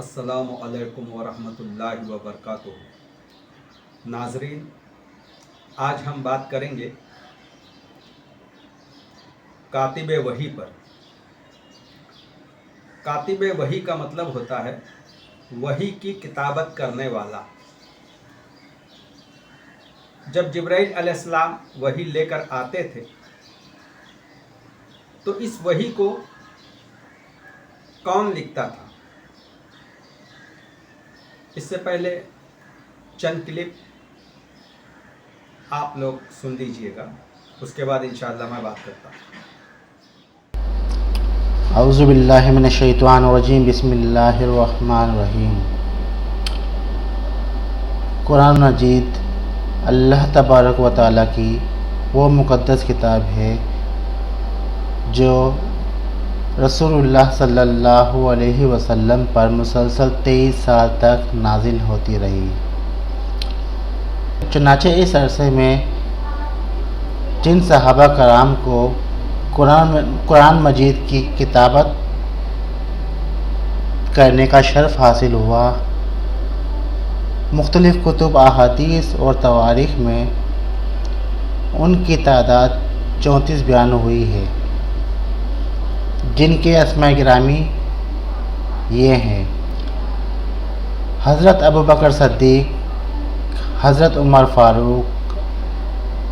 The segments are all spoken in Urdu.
السلام علیکم ورحمۃ اللہ وبرکاتہ۔ ناظرین، آج ہم بات کریں گے کاتب وحی پر۔ کاتب وحی کا مطلب ہوتا ہے وحی کی کتابت کرنے والا۔ جب جبرائیل علیہ السلام وحی لے کر آتے تھے تو اس وحی کو کون لکھتا تھا؟ اس سے پہلے چند کلپ آپ لوگ سن لیجئے گا، اس کے بعد انشاءاللہ میں بات کرتا ہوں۔ اعوذ باللہ من الشیطان الرجیم، بسم اللہ الرحمن الرحیم۔ قرآن مجید اللہ تبارک و تعالیٰ کی وہ مقدس کتاب ہے جو رسول اللہ صلی اللہ علیہ وسلم پر مسلسل 23 سال تک نازل ہوتی رہی۔ چنانچہ اس عرصے میں جن صحابہ کرام کو قرآن مجید کی کتابت کرنے کا شرف حاصل ہوا، مختلف کتب احادیث اور تواریخ میں ان کی تعداد 34 بیان ہوئی ہے، جن کے اسماء گرامی یہ ہیں: حضرت ابوبکر صدیق، حضرت عمر فاروق،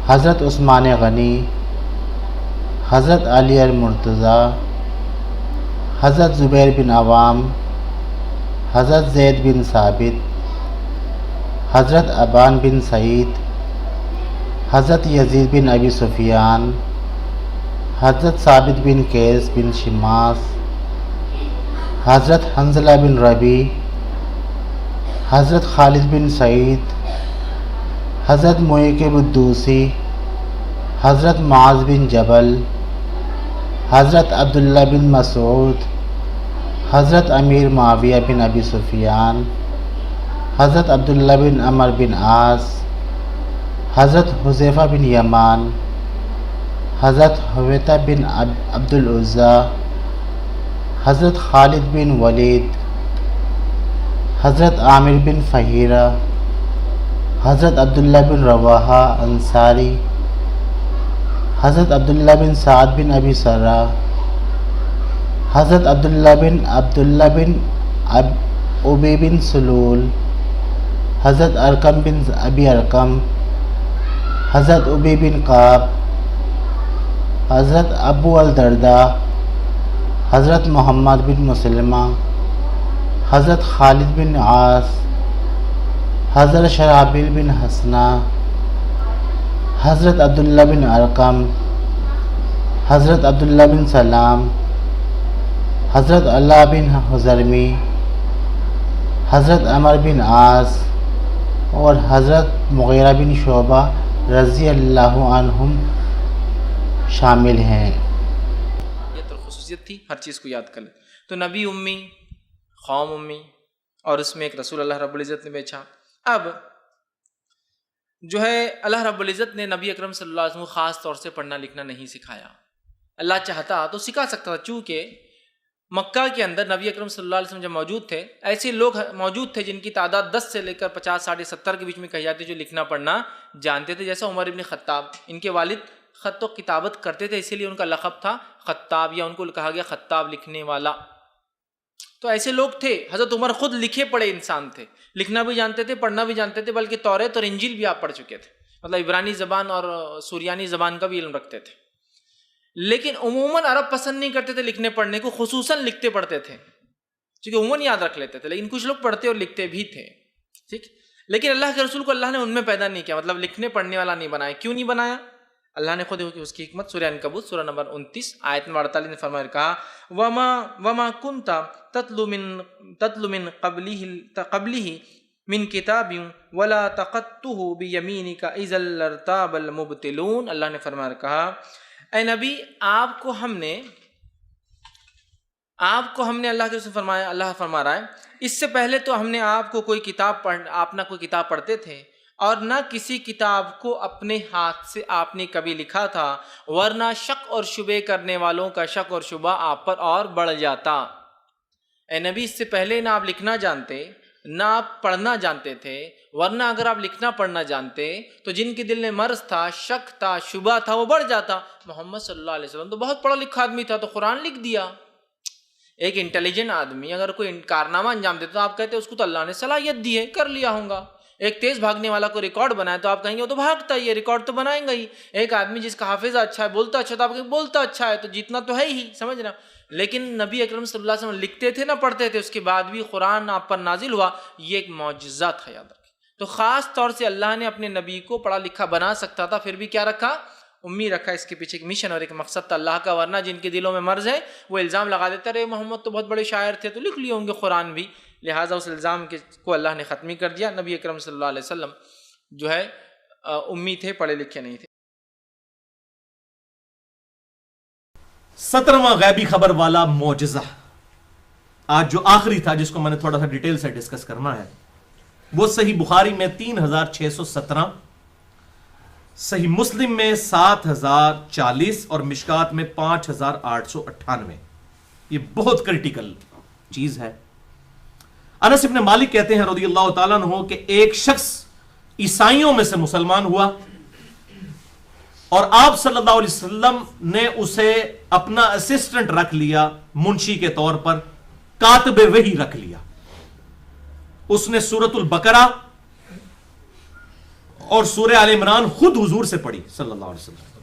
حضرت عثمان غنی، حضرت علی المرتضیٰ، حضرت زبیر بن عوام، حضرت زید بن ثابت، حضرت ابان بن سعید، حضرت یزید بن ابی سفیان، حضرت ثابت بن قیس بن شماس، حضرت حنظلہ بن ربیع، حضرت خالد بن سعید، حضرت معیقب الدوسی، حضرت معاذ بن جبل، حضرت عبداللہ بن مسعود، حضرت امیر معاویہ بن ابی سفیان، حضرت عبداللہ بن عمر بن عاص، حضرت حذیفہ بن یمان، حضرت حویطہ بن عبد العزیٰ، حضرت خالد بن ولید، حضرت عامر بن فہیرہ، حضرت عبداللہ بن رواحہ انصاری، حضرت عبداللہ بن سعد بن ابی سرہ، حضرت عبداللہ بن ابی بن سلول، حضرت ارقم بن ابی ارقم، حضرت ابی بن کعب، حضرت ابو الدرداء، حضرت محمد بن مسلمہ، حضرت خالد بن عاص، حضرت شرحبیل بن حسنہ، حضرت عبداللہ بن ارقم، حضرت عبداللہ بن سلام، حضرت علا بن حضرمی، حضرت عمر بن عاص اور حضرت مغیرہ بن شعبہ رضی اللہ عنہم شامل ہیں۔ یہ تو خصوصیت تھی، ہر چیز کو یاد کر لیں۔ تو نبی امی، قوم امی، اور اس میں ایک رسول اللہ رب العزت نے بھیجا۔ اب جو ہے اللہ رب العزت نے نبی اکرم صلی اللہ علیہ وسلم کو خاص طور سے پڑھنا لکھنا نہیں سکھایا۔ اللہ چاہتا تو سکھا سکتا تھا، چونکہ مکہ کے اندر نبی اکرم صلی اللہ علیہ وسلم جب موجود تھے، ایسے لوگ موجود تھے جن کی تعداد 10 سے لے کر 50 ساڑھے 70 کے بیچ میں کہی جاتی، جو لکھنا پڑھنا جانتے تھے، جیسا عمر ابن خطاب۔ ان کے والد خط و کتابت کرتے تھے، اسی لیے ان کا لقب تھا خطاب، یا ان کو کہا گیا خطاب، لکھنے والا۔ تو ایسے لوگ تھے۔ حضرت عمر خود لکھے پڑھے انسان تھے، لکھنا بھی جانتے تھے، پڑھنا بھی جانتے تھے، بلکہ توریت اور انجیل بھی آپ پڑھ چکے تھے، مطلب عبرانی زبان اور سوریانی زبان کا بھی علم رکھتے تھے۔ لیکن عموماً عرب پسند نہیں کرتے تھے لکھنے پڑھنے کو، خصوصاً لکھتے پڑھتے تھے، کیونکہ عموماً یاد رکھ لیتے تھے، لیکن کچھ لوگ پڑھتے اور لکھتے بھی تھے، ٹھیک۔ لیکن اللہ کے رسول کو اللہ نے ان میں پیدا نہیں کیا، مطلب لکھنے پڑھنے والا نہیں بنایا۔ کیوں نہیں بنایا؟ اللہ نے خود اس کی حکمت سورہ عنکبوت سورہ نمبر 29 آیت نمبر 48 نے فرمایا، کہا وما كنت تتلو من قبله من کتاب ولا تخطه بيمينك اذا لارتاب المبطلون۔ اللہ نے فرمایا، کہا اے نبی، آپ کو ہم نے اللہ کے رسول فرمایا، اللہ فرما رہا ہے، اس سے پہلے تو ہم نے آپ کو کوئی کتاب آپ نہ کوئی کتاب پڑھتے تھے، اور نہ کسی کتاب کو اپنے ہاتھ سے آپ نے کبھی لکھا تھا، ورنہ شک اور شبے کرنے والوں کا شک اور شبہ آپ پر اور بڑھ جاتا۔ اے نبی اس سے پہلے نہ آپ لکھنا جانتے نہ آپ پڑھنا جانتے تھے، ورنہ اگر آپ لکھنا پڑھنا جانتے تو جن کے دل میں مرض تھا، شک تھا، شبہ تھا، وہ بڑھ جاتا۔ محمد صلی اللہ علیہ وسلم تو بہت پڑھا لکھا آدمی تھا، تو قرآن لکھ دیا۔ ایک انٹیلیجنٹ آدمی اگر کوئی کارنامہ انجام دیتا تو آپ کہتے اس کو تو اللہ نے صلاحیت دی ہے، کر لیا ہوگا۔ ایک تیز بھاگنے والا کو ریکارڈ بنائے تو آپ کہیں گے وہ تو بھاگتا ہی ہے، ریکارڈ تو بنائیں گا ہی۔ ایک آدمی جس کا حافظہ اچھا ہے، بولتا اچھا، تو آپ کہیں بولتا اچھا ہے تو جیتنا تو ہے ہی، سمجھ رہا۔ لیکن نبی اکرم صلی اللہ علیہ وسلم لکھتے تھے نہ پڑھتے تھے، اس کے بعد بھی قرآن آپ پر نازل ہوا، یہ ایک معجزہ تھا، یاد رکھیں۔ تو خاص طور سے اللہ نے اپنے نبی کو پڑھا لکھا بنا سکتا تھا، پھر بھی کیا رکھا؟ امی رکھا۔ اس کے پیچھے ایک مشن اور ایک مقصد تھا اللہ کا، ورنہ جن کے دلوں میں مرض ہے وہ الزام لگا دیتا رہے محمد تو بہت بڑے شاعر تھے تو لکھ لیے ہوں گے قرآن بھی، لہٰذا اس الزام کو اللہ نے ختم کر دیا۔ نبی اکرم صلی اللہ علیہ وسلم جو ہے امی تھے، پڑھے لکھے نہیں تھے۔ 17واں غیبی خبر والا معجزہ آج جو آخری تھا، جس کو میں نے تھوڑا سا ڈیٹیل سے ڈسکس کرنا ہے، وہ صحیح بخاری میں 3617، صحیح مسلم میں 7040 اور مشکات میں 5898۔ یہ بہت کریٹیکل چیز ہے۔ انس بن مالک کہتے ہیں رضی اللہ تعالیٰ عنہ کہ ایک شخص عیسائیوں میں سے مسلمان ہوا اور آپ صلی اللہ علیہ وسلم نے اسے اپنا اسسٹنٹ رکھ لیا، منشی کے طور پر، کاتب وحی رکھ لیا۔ اس نے سورۃ البقرہ اور سورہ آل عمران خود حضور سے پڑھی صلی اللہ علیہ وسلم۔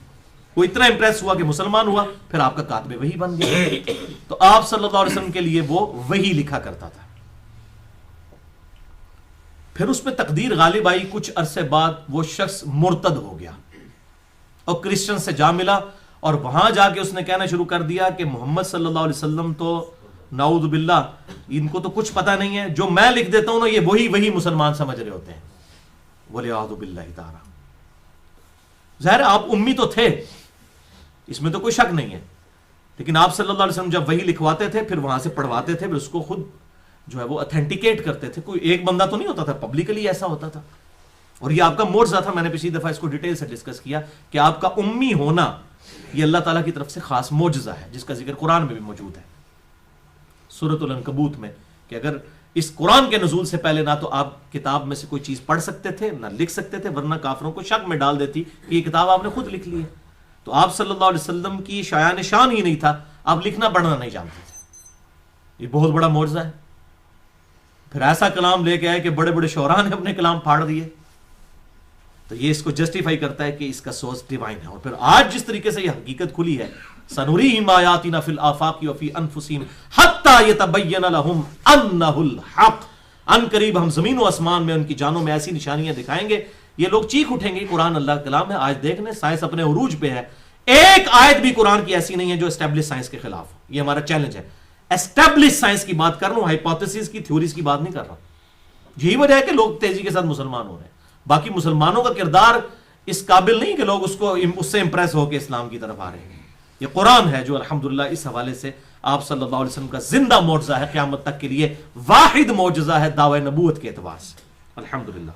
وہ اتنا امپریس ہوا کہ مسلمان ہوا، پھر آپ کا کاتب وحی بن گیا۔ تو آپ صلی اللہ علیہ وسلم کے لیے وہ وحی لکھا کرتا تھا۔ پھر اس پہ تقدیر غالب آئی، کچھ عرصے بعد وہ شخص مرتد ہو گیا اور کرسچن سے جا ملا، اور وہاں جا کے اس نے کہنا شروع کر دیا کہ محمد صلی اللہ علیہ وسلم تو نعوذ باللہ ان کو تو کچھ پتہ نہیں ہے، جو میں لکھ دیتا ہوں نا یہ وہی مسلمان سمجھ رہے ہوتے ہیں۔ وَلِعَاذُ بِاللَّهِ تَعَالَى۔ ظاہر آپ امی تو تھے، اس میں تو کوئی شک نہیں ہے، لیکن آپ صلی اللہ علیہ وسلم جب وہی لکھواتے تھے پھر وہاں سے پڑھواتے تھے، پھر اس کو خود جو ہے وہ اتھینٹیکیٹ کرتے تھے۔ کوئی ایک بندہ تو نہیں ہوتا تھا، پبلکلی ایسا ہوتا تھا۔ اور یہ آپ کا معجزہ تھا۔ میں نے پچھلی دفعہ اس کو ڈیٹیل سے ڈسکس کیا کہ آپ کا امی ہونا یہ اللہ تعالیٰ کی طرف سے خاص معجزہ ہے، جس کا ذکر قرآن میں بھی موجود ہے، سورۃ العنکبوت میں، کہ اگر اس قرآن کے نزول سے پہلے نہ تو آپ کتاب میں سے کوئی چیز پڑھ سکتے تھے نہ لکھ سکتے تھے، ورنہ کافروں کو شک میں ڈال دیتی کہ یہ کتاب آپ نے خود لکھ لی ہے۔ تو آپ صلی اللہ علیہ وسلم کی شایان شان ہی نہیں تھا، آپ لکھنا پڑھنا نہیں جانتے تھے۔ یہ بہت بڑا معجزہ ہے۔ پھر ایسا کلام لے کے آئے کہ بڑے بڑے شعراء نے اپنے کلام پھاڑ دیے، تو یہ اس کو جسٹیفائی کرتا ہے کہ اس کا سورس ڈیوائن ہے۔ اور پھر آج جس طریقے سے یہ حقیقت کھلی ہے، سنریہم آیاتنا فی الآفاق وفی انفسہم حتی یتبین لہم انہ الحق۔ ان قریب ہم زمین و آسمان میں ان کی جانوں میں ایسی نشانیاں دکھائیں گے، یہ لوگ چیخ اٹھیں گے قرآن اللہ کا کلام ہے۔ آج دیکھ لیں سائنس اپنے عروج پہ ہے، ایک آیت بھی قرآن کی ایسی نہیں ہے جو اسٹیبلش سائنس کے خلاف ہو۔ یہ ہمارا چیلنج ہے۔ اسٹیبلش سائنس کی بات کر رہا ہوں، ہائپوتھیسز کی، تھیوریز کی بات نہیں کر رہا۔ یہی وجہ ہے کہ لوگ تیزی کے ساتھ مسلمان ہو رہے ہیں۔ باقی مسلمانوں کا کردار اس قابل نہیں کہ لوگ اس سے امپریس ہو کے اسلام کی طرف آ رہے ہیں۔ یہ قرآن ہے جو الحمدللہ اس حوالے سے آپ صلی اللہ علیہ وسلم کا زندہ معجزہ ہے، قیامت تک کے لیے واحد معجزہ ہے دعوی نبوت کے اعتبار سے، الحمدللہ۔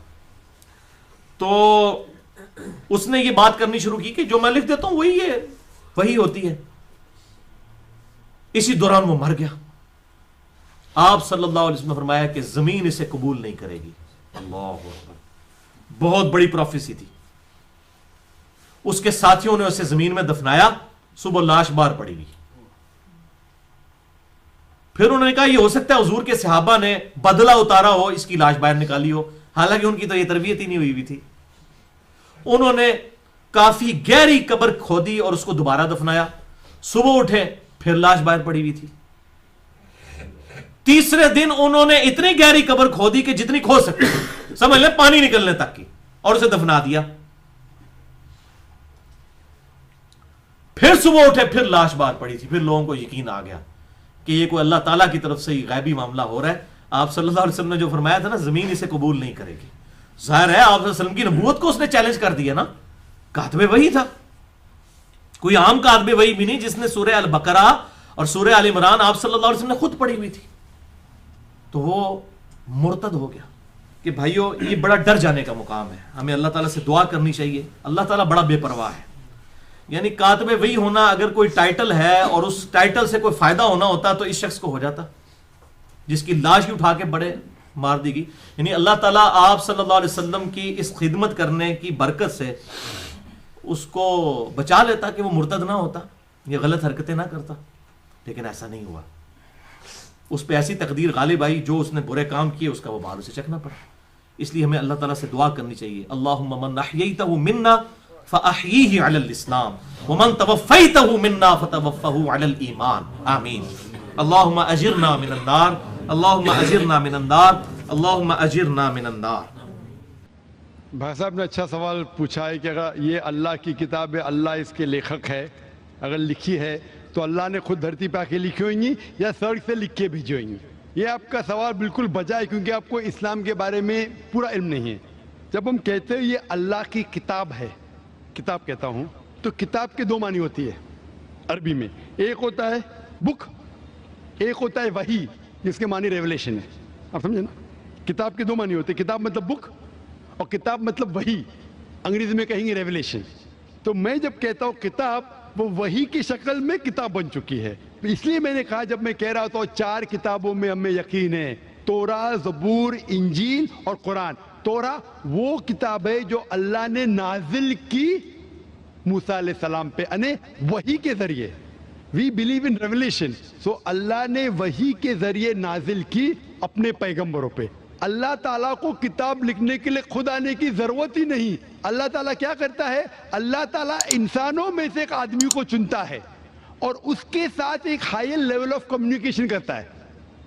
تو اس نے یہ بات کرنی شروع کی کہ جو میں لکھ دیتا ہوں وہی ہوتی ہے۔ اسی دوران وہ مر گیا۔ آپ صلی اللہ علیہ وسلم نے فرمایا کہ زمین اسے قبول نہیں کرے گی۔ اللہ اکبر، بہت بڑی پروفیسی تھی۔ اس کے ساتھیوں نے اسے زمین میں دفنایا، صبح لاش باہر پڑی ہوئی۔ پھر انہوں نے کہا یہ ہو سکتا ہے حضور کے صحابہ نے بدلہ اتارا ہو، اس کی لاش باہر نکالی ہو، حالانکہ ان کی تو یہ تربیت ہی نہیں ہوئی تھی۔ انہوں نے کافی گہری قبر کھودی اور اس کو دوبارہ دفنایا، صبح اٹھے پھر لاش باہر پڑی ہوئی تھی۔ تیسرے دن انہوں نے اتنی گہری قبر کھودی کہ جتنی کھود سکتے سمجھ لیں پانی نکلنے تک کی، اور اسے دفنا دیا۔ پھر صبح اٹھے پھر لاش باہر پڑی تھی۔ پھر لوگوں کو یقین آ گیا کہ یہ کوئی اللہ تعالیٰ کی طرف سے غیبی معاملہ ہو رہا ہے۔ آپ صلی اللہ علیہ وسلم نے جو فرمایا تھا نا زمین اسے قبول نہیں کرے گی، ظاہر ہے آپ صلی اللہ علیہ وسلم کی نبوت کو اس نے چیلنج کر دیا نا۔ کاتب وحی تھا، کوئی عام کاتب وحی بھی نہیں جس نے سورہ البقرہ اور سورہ آل عمران آپ صلی اللہ علیہ وسلم نے خود پڑھی ہوئی تھی۔ تو وہ مرتد ہو گیا۔ کہ بھائیو یہ بڑا ڈر جانے کا مقام ہے، ہمیں اللہ تعالیٰ سے دعا کرنی چاہیے۔ اللہ تعالیٰ بڑا بے پرواہ ہے۔ یعنی کاتب وحی ہونا اگر کوئی ٹائٹل ہے اور اس ٹائٹل سے کوئی فائدہ ہونا ہوتا تو اس شخص کو ہو جاتا، جس کی لاش ہی اٹھا کے بڑے مار دی گئی. یعنی اللہ تعالیٰ آپ صلی اللہ علیہ وسلم کی اس خدمت کرنے کی برکت سے اس کو بچا لیتا کہ وہ مرتد نہ ہوتا, یہ غلط حرکتیں نہ کرتا, لیکن ایسا نہیں ہوا. اس پہ ایسی تقدیر غالب آئی, جو اس نے برے کام کیے اس کا وہ بال اسے چکنا پڑا. اس لیے ہمیں اللہ تعالیٰ سے دعا کرنی چاہیے, اللہم من احییتہ منا فاحییہ علی الاسلام ومن توفیتہ منا فتوفہ علی الایمان, آمین. اللہم اجرنا من النار, اللہم اجرنا من النار, اللہم اجرنا من النار. بھائی صاحب نے اچھا سوال پوچھا ہے کہ اگر یہ اللہ کی کتاب ہے, اللہ اس کے لیکھک ہے, اگر لکھی ہے تو اللہ نے خود دھرتی پہ آ کے لکھی ہوئیں گی یا سڑک سے لکھ کے بھیجی ہوئیں گی؟ یہ آپ کا سوال بالکل بجا ہے, کیونکہ آپ کو اسلام کے بارے میں پورا علم نہیں ہے. جب ہم کہتے ہیں یہ اللہ کی کتاب ہے, کتاب کہتا ہوں, تو کتاب کے دو معنی ہوتی ہے عربی میں. ایک ہوتا ہے بک, ایک ہوتا ہے وحی, جس کے معنی ریولیشن ہے. آپ سمجھے نا, کتاب کے دو معنی ہوتے ہیں, کتاب مطلب بک اور کتاب مطلب وحی, انگریزی میں کہیں گے ریولیشن. تو میں جب کہتا ہوں کتاب, وہ وحی کی شکل میں کتاب بن چکی ہے. اس لیے میں نے کہا, جب میں کہہ رہا تھا 4 کتابوں میں ہمیں یقین ہے, توراہ, زبور, انجیل اور قرآن. توراہ وہ کتاب ہے جو اللہ نے نازل کی موسیٰ علیہ السلام پہ, یعنی وحی کے ذریعے. We believe in revelation. سو اللہ نے وحی کے ذریعے نازل کی اپنے پیغمبروں پہ. اللہ تعالیٰ کو کتاب لکھنے کے لیے خود آنے کی ضرورت ہی نہیں. اللہ تعالیٰ کیا کرتا ہے, اللہ تعالیٰ انسانوں میں سے ایک آدمی کو چنتا ہے اور اس کے ساتھ ایک ہائی لیول آف کمیونیکیشن کرتا ہے.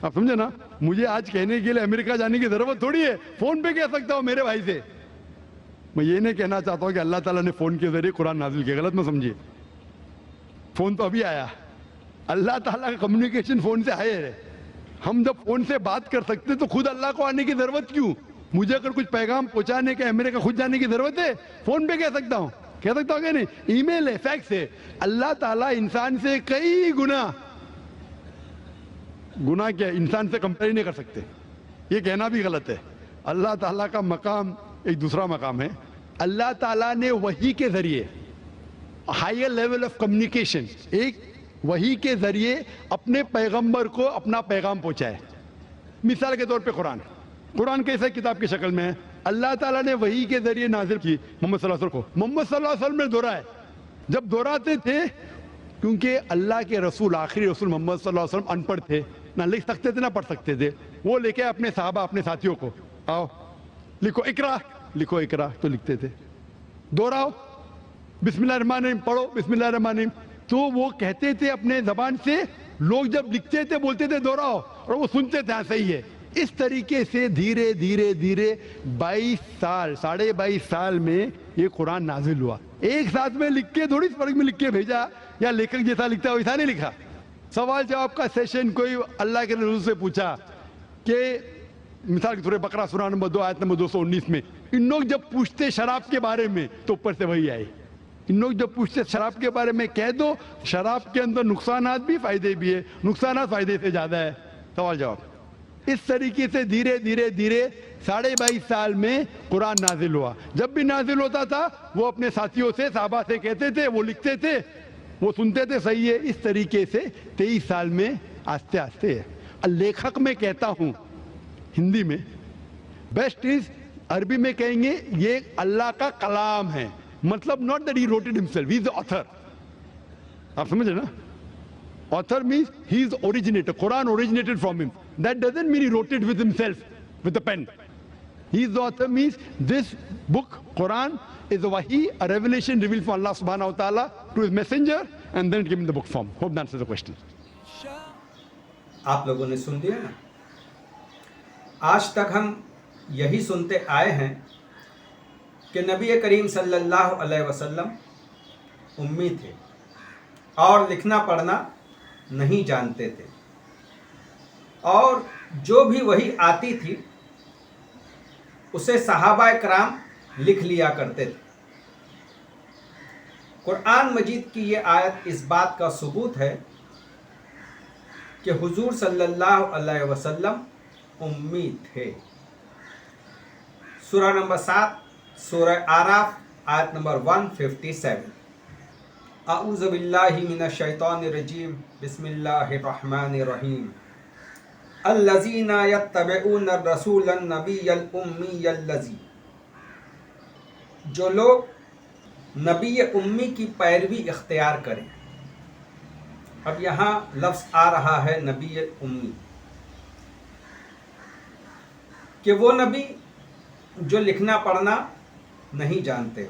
آپ سمجھے نا, مجھے آج کہنے کے لیے امریکہ جانے کی ضرورت تھوڑی ہے, فون پہ کہہ سکتا ہوں میرے بھائی سے. میں یہ نہیں کہنا چاہتا ہوں کہ اللہ تعالیٰ نے فون کے ذریعے قرآن نازل کیا, غلط نہ سمجھیے. فون تو ابھی آیا, اللہ تعالیٰ کا کمیونیکیشن فون سے ہے. ہم جب فون سے بات کر سکتے تو خود اللہ کو آنے کی ضرورت کیوں؟ مجھے اگر کچھ پیغام پہنچانے کا امریکہ خود جانے کی ضرورت ہے, فون پہ کہہ سکتا ہوں کہ نہیں, ای میل ہے, فیکس ہے. اللہ تعالیٰ انسان سے کئی گنا کیا انسان سے کمپیئر نہیں کر سکتے. یہ کہنا بھی غلط ہے. اللہ تعالیٰ کا مقام ایک دوسرا مقام ہے. اللہ تعالیٰ نے وحی کے ذریعے ہائر لیول آف کمیونیکیشن, ایک وحی کے ذریعے اپنے پیغمبر کو اپنا پیغام پہنچائے. مثال کے طور پہ قرآن کیسے کتاب کی شکل میں ہے, اللہ تعالیٰ نے وحی کے ذریعے نازل کی محمد صلی اللہ علیہ وسلم کو. محمد صلی اللہ علیہ وسلم نے دہرایا, جب دہراتے تھے کیونکہ اللہ کے رسول, آخری رسول محمد صلی اللہ علیہ وسلم ان پڑھ تھے, نہ لکھ سکتے تھے نہ پڑھ سکتے تھے. وہ لے کے اپنے صحابہ, اپنے ساتھیوں کو, آؤ لکھو اقرا, لکھو اقرا, تو لکھتے تھے. دہراؤ, بسم اللہ الرحمن الرحیم پڑھو, بسم اللہ الرحمن الرحیم. تو وہ کہتے تھے اپنے زبان سے, لوگ جب لکھتے تھے بولتے تھے دہراؤ, اور وہ سنتے تھے, ہاں صحیح ہے. اس طریقے سے دھیرے دھیرے دھیرے 22 سال, 22.5 سال میں یہ قرآن نازل ہوا. ایک ساتھ میں لکھ کے تھوڑی فرق میں لکھ کے بھیجا, یا لیکھک جیسا لکھتا ہے ویسا نہیں لکھا. سوال جواب کا سیشن کوئی اللہ کے رسول سے پوچھا کہ مثال کے طور پر بقرہ سورہ نمبر 2 آیت نمبر 219 میں, ان لوگ جب پوچھتے شراب کے بارے میں تو اوپر سے وہی آئے. ان لوگ جب پوچھتے شراب کے بارے میں, کہہ دو شراب کے اندر نقصانات بھی فائدے بھی ہے, نقصانات فائدے سے زیادہ ہے. سوال جواب. اس طریقے سے دھیرے دھیرے دھیرے 22.5 سال میں قرآن نازل ہوا. جب بھی نازل ہوتا تھا وہ اپنے ساتھیوں سے, صحابہ سے کہتے تھے, وہ لکھتے تھے, وہ سنتے تھے, صحیح ہے. اس طریقے سے 23 سال میں آہستہ آہستہ. لیکھک میں کہتا ہوں ہندی میں, بیسٹ از, عربی میں کہیں گے یہ اللہ کا کلام ہے, مطلب not that he wrote it himself, he is the author. آپ سمجھے نا, author means he is the originator, Quran originated from him. That doesn't mean he wrote it with himself, with a pen. He is the author means this book, Quran, is a wahi, a revelation revealed from Allah subhanahu wa ta'ala to his messenger, and then given in the book form. Hope that answers the question. آپ لوگوں نے سن لیا نا. آج تک ہم یہی سنتے آئے ہیں کہ نبی کریم صلی اللہ علیہ وسلم امی تھے اور لکھنا پڑھنا نہیں جانتے تھے, اور جو بھی وہی آتی تھی اسے صحابہ کرام لکھ لیا کرتے تھے. قرآن مجید کی یہ آیت اس بات کا ثبوت ہے کہ حضور صلی اللہ علیہ وسلم امی تھے. سورہ نمبر 7 سورہ آراف آیت نمبر 157. اعوذ باللہ من الشیطان الرجیم, بسم اللہ الرحمن الرحیم. الذین یتبعون الرسول النبی الامی الذی، جو لوگ نبی امی کی پیروی اختیار کریں. اب یہاں لفظ آ رہا ہے نبی امی، کہ وہ نبی جو لکھنا پڑھنا نہیں جانتے،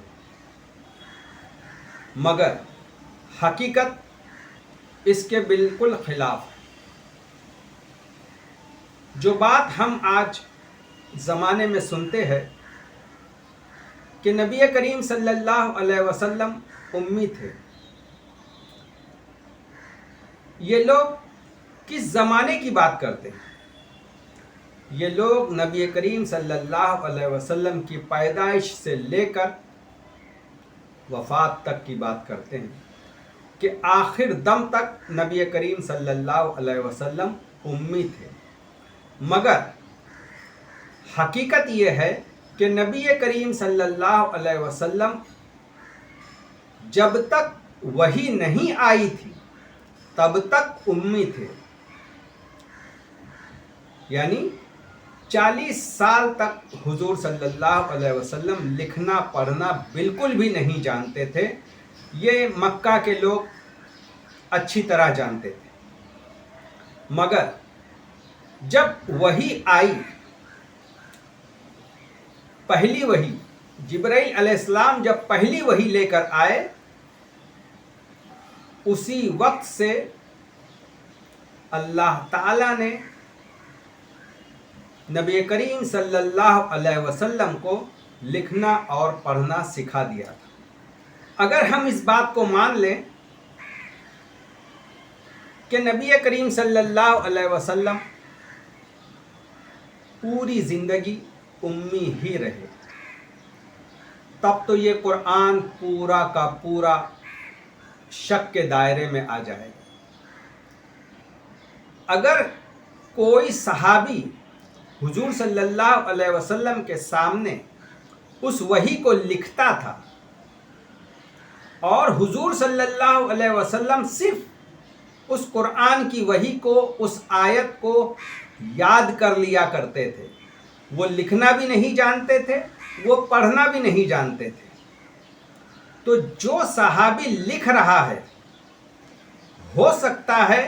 مگر حقیقت اس کے بالکل خلاف ہے. جو بات ہم آج زمانے میں سنتے ہیں کہ نبی کریم صلی اللہ علیہ وسلم امی تھے، یہ لوگ کس زمانے کی بات کرتے ہیں؟ یہ لوگ نبی کریم صلی اللہ علیہ وسلم کی پیدائش سے لے کر وفات تک کی بات کرتے ہیں کہ آخر دم تک نبی کریم صلی اللہ علیہ وسلم امی تھے. مگر حقیقت یہ ہے کہ نبی کریم صلی اللہ علیہ وسلم جب تک وحی نہیں آئی تھی تب تک امی تھے، یعنی 40 سال تک حضور صلی اللہ علیہ وسلم لکھنا پڑھنا بالکل بھی نہیں جانتے تھے. یہ مکہ کے لوگ اچھی طرح جانتے تھے. مگر جب وحی آئی، پہلی وحی، جبرائیل علیہ السلام جب پہلی وحی لے کر آئے، اسی وقت سے اللہ تعالیٰ نے نبی کریم صلی اللہ علیہ وسلم کو لکھنا اور پڑھنا سکھا دیا تھا. اگر ہم اس بات کو مان لیں کہ نبی کریم صلی اللہ علیہ وسلم پوری زندگی امی ہی رہے، تب تو یہ قرآن پورا کا پورا شک کے دائرے میں آ جائے گا. اگر کوئی صحابی حضور صلی اللہ علیہ وسلم کے سامنے اس وحی کو لکھتا تھا اور حضور صلی اللہ علیہ وسلم صرف اس قرآن کی وحی کو، اس آیت کو یاد کر لیا کرتے تھے، وہ لکھنا بھی نہیں جانتے تھے، وہ پڑھنا بھی نہیں جانتے تھے، تو جو صحابی لکھ رہا ہے ہو سکتا ہے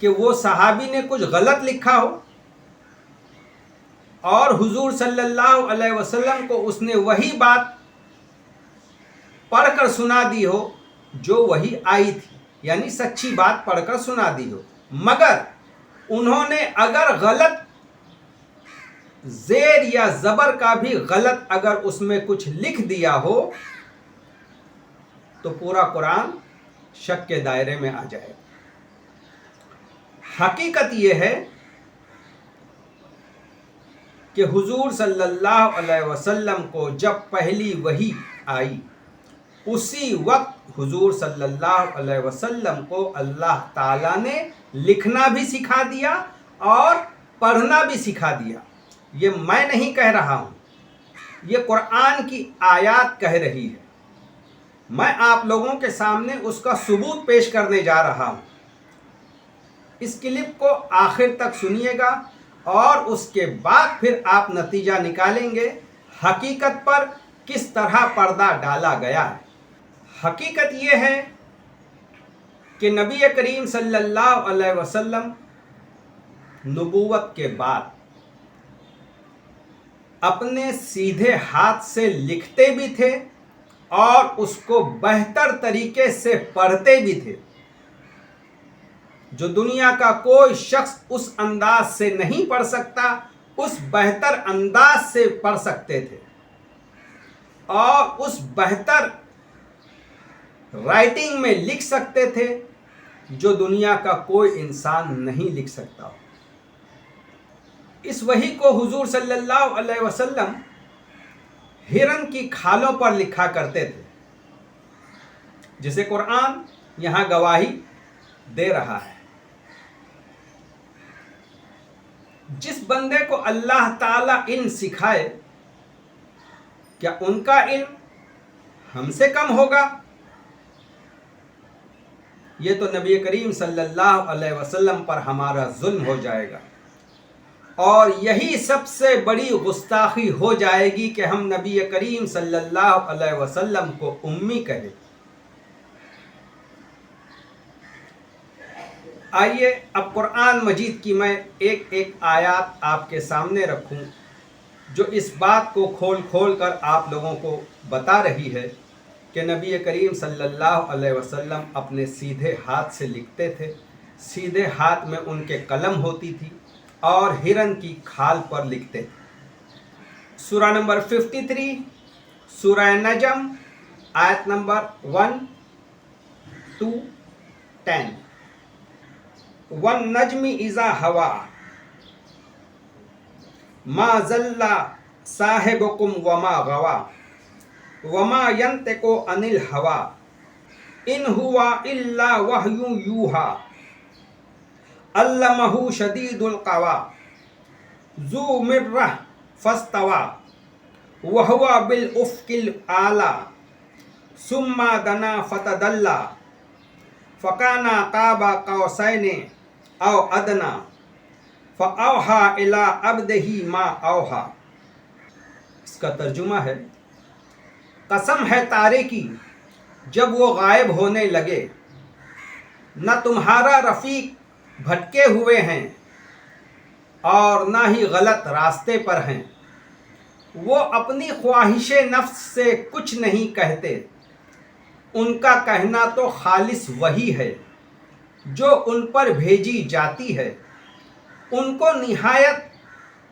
کہ وہ صحابی نے کچھ غلط لکھا ہو اور حضور صلی اللہ علیہ وسلم کو اس نے وہی بات پڑھ کر سنا دی ہو جو وہی آئی تھی، یعنی سچی بات پڑھ کر سنا دی ہو. مگر انہوں نے اگر غلط زیر یا زبر کا بھی غلط اگر اس میں کچھ لکھ دیا ہو تو پورا قرآن شک کے دائرے میں آ جائے گا. حقیقت یہ ہے کہ حضور صلی اللہ علیہ وسلم کو جب پہلی وحی آئی، اسی وقت حضور صلی اللہ علیہ وسلم کو اللہ تعالیٰ نے لکھنا بھی سکھا دیا اور پڑھنا بھی سکھا دیا. یہ میں نہیں کہہ رہا ہوں، یہ قرآن کی آیات کہہ رہی ہے. میں آپ لوگوں کے سامنے اس کا ثبوت پیش کرنے جا رہا ہوں. اس کلپ کو آخر تک سنیے گا اور اس کے بعد پھر آپ نتیجہ نکالیں گے حقیقت پر کس طرح پردہ ڈالا گیا ہے. حقیقت یہ ہے کہ نبی کریم صلی اللہ علیہ وسلم نبوت کے بعد اپنے سیدھے ہاتھ سے لکھتے بھی تھے اور اس کو بہتر طریقے سے پڑھتے بھی تھے. جو دنیا کا کوئی شخص اس انداز سے نہیں پڑھ سکتا، اس بہتر انداز سے پڑھ سکتے تھے اور اس بہتر رائٹنگ میں لکھ سکتے تھے جو دنیا کا کوئی انسان نہیں لکھ سکتا. اس وحی کو حضور صلی اللہ علیہ وسلم ہرن کی کھالوں پر لکھا کرتے تھے، جسے قرآن یہاں گواہی دے رہا ہے. جس بندے کو اللہ تعالیٰ علم سکھائے، کیا ان کا علم ہم سے کم ہوگا؟ یہ تو نبی کریم صلی اللہ علیہ وسلم پر ہمارا ظلم ہو جائے گا، اور یہی سب سے بڑی گستاخی ہو جائے گی کہ ہم نبی کریم صلی اللہ علیہ وسلم کو امی کہیں۔ آئیے اب قرآن مجید کی میں ایک ایک آیات آپ کے سامنے رکھوں جو اس بات کو کھول کھول کر آپ لوگوں کو بتا رہی ہے کہ نبی کریم صلی اللہ علیہ وسلم اپنے سیدھے ہاتھ سے لکھتے تھے، سیدھے ہاتھ میں ان کے قلم ہوتی تھی اور ہرن کی کھال پر لکھتے تھے۔ سورہ نمبر 53 سورہ نجم آیت نمبر 1 to 10۔ وَالنَّجْمِ إِذَا هَوَىٰ مَا ضَلَّ صَاحِبُكُمْ وَمَا غَوَىٰ وَمَا يَنطِقُ عَنِ الْهَوَىٰ إِنْ هُوَ إِلَّا وَحْيٌ يُوحَىٰ عَلَّمَهُ شَدِيدُ الْقُوَىٰ ذُو مِرَّةٍ فَاسْتَوَىٰ وَهُوَ بِالْأُفُقِ الْأَعْلَىٰ ثُمَّ دَنَا فَتَدَلَّىٰ فَكَانَ قَابَ قَوْسَيْنِ أَوْ أَدْنَىٰ فَأَوْحَىٰ إِلَىٰ عَبْدِهِ مَا أَوْحَىٰ۔ اس کا ترجمہ ہے، قسم ہے تارے کی جب وہ غائب ہونے لگے، نہ تمہارا رفیق بھٹکے ہوئے ہیں اور نہ ہی غلط راستے پر ہیں، وہ اپنی خواہش نفس سے کچھ نہیں کہتے، ان کا کہنا تو خالص وہی ہے جو ان پر بھیجی جاتی ہے، ان کو نہایت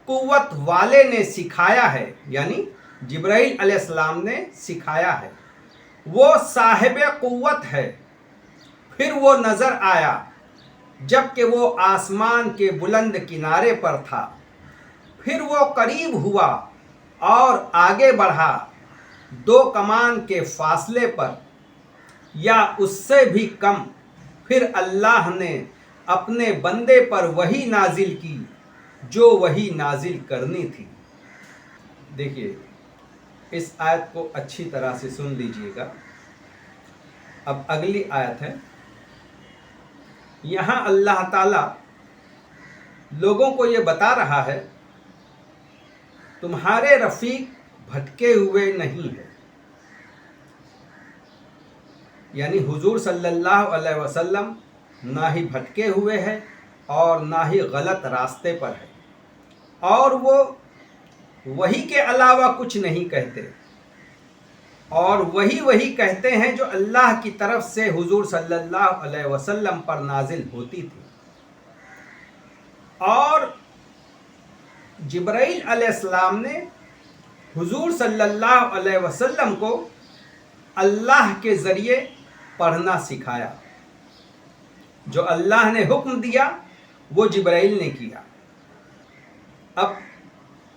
قوت والے نے سکھایا ہے، یعنی جبرائیل علیہ السلام نے سکھایا ہے، وہ صاحب قوت ہے۔ پھر وہ نظر آیا جب کہ وہ آسمان کے بلند کنارے پر تھا، پھر وہ قریب ہوا اور آگے بڑھا 2 کمان کے فاصلے پر یا اس سے بھی کم، پھر اللہ نے اپنے بندے پر وحی نازل کی جو وحی نازل کرنی تھی۔ دیکھیے اس آیت کو اچھی طرح سے سن لیجئے گا۔ اب اگلی آیت ہے، یہاں اللہ تعالی لوگوں کو یہ بتا رہا ہے تمہارے رفیق بھٹکے ہوئے نہیں ہیں، یعنی حضور صلی اللہ علیہ وسلم نہ ہی بھٹکے ہوئے ہیں اور نہ ہی غلط راستے پر ہے، اور وہ وحی کے علاوہ کچھ نہیں کہتے، اور وہی کہتے ہیں جو اللہ کی طرف سے حضور صلی اللہ علیہ وسلم پر نازل ہوتی تھی۔ اور جبرائیل علیہ السلام نے حضور صلی اللہ علیہ وسلم کو اللہ کے ذریعے پڑھنا سکھایا، جو اللہ نے حکم دیا وہ جبرائیل نے کیا۔ اب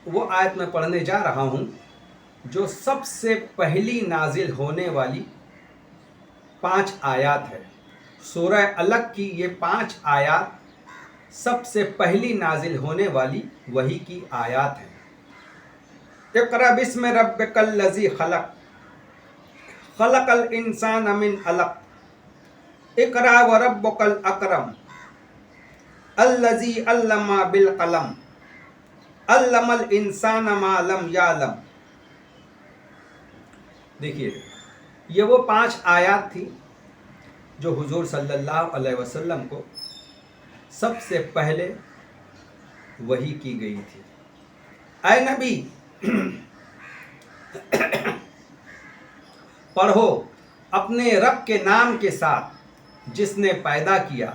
وہ آیت میں پڑھنے جا رہا ہوں جو سب سے پہلی نازل ہونے والی 5 آیات ہے۔ سورہ الگ کی یہ 5 آیات سب سے پہلی نازل ہونے والی وحی کی آیات ہیں۔ اقرأ بسم ربک الذی خلق خلق الانسان من علق اقرأ وربک الاکرم الذی علم بالقلم علم الانسان ما لم یعلم۔ دیکھیے یہ وہ 5 آیات تھی جو حضور صلی اللہ علیہ وسلم کو سب سے پہلے وحی کی گئی تھی۔ اے نبی پڑھو اپنے رب کے نام کے ساتھ جس نے پیدا کیا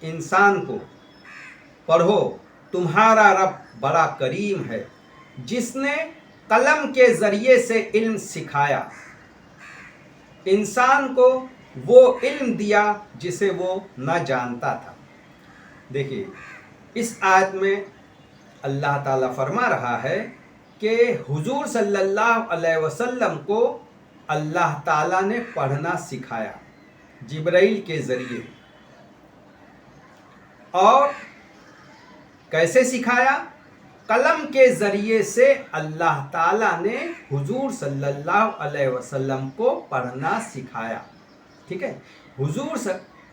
انسان کو، پڑھو تمہارا رب بڑا کریم ہے جس نے قلم کے ذریعے سے علم سکھایا، انسان کو وہ علم دیا جسے وہ نہ جانتا تھا۔ دیکھیے اس آیت میں اللہ تعالیٰ فرما رہا ہے کہ حضور صلی اللہ علیہ وسلم کو اللہ تعالیٰ نے پڑھنا سکھایا جبرائیل کے ذریعے، اور کیسے سکھایا؟ قلم کے ذریعے سے اللہ تعالیٰ نے حضور صلی اللہ علیہ وسلم کو پڑھنا سکھایا۔ ٹھیک ہے، حضور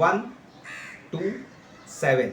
1 to 7।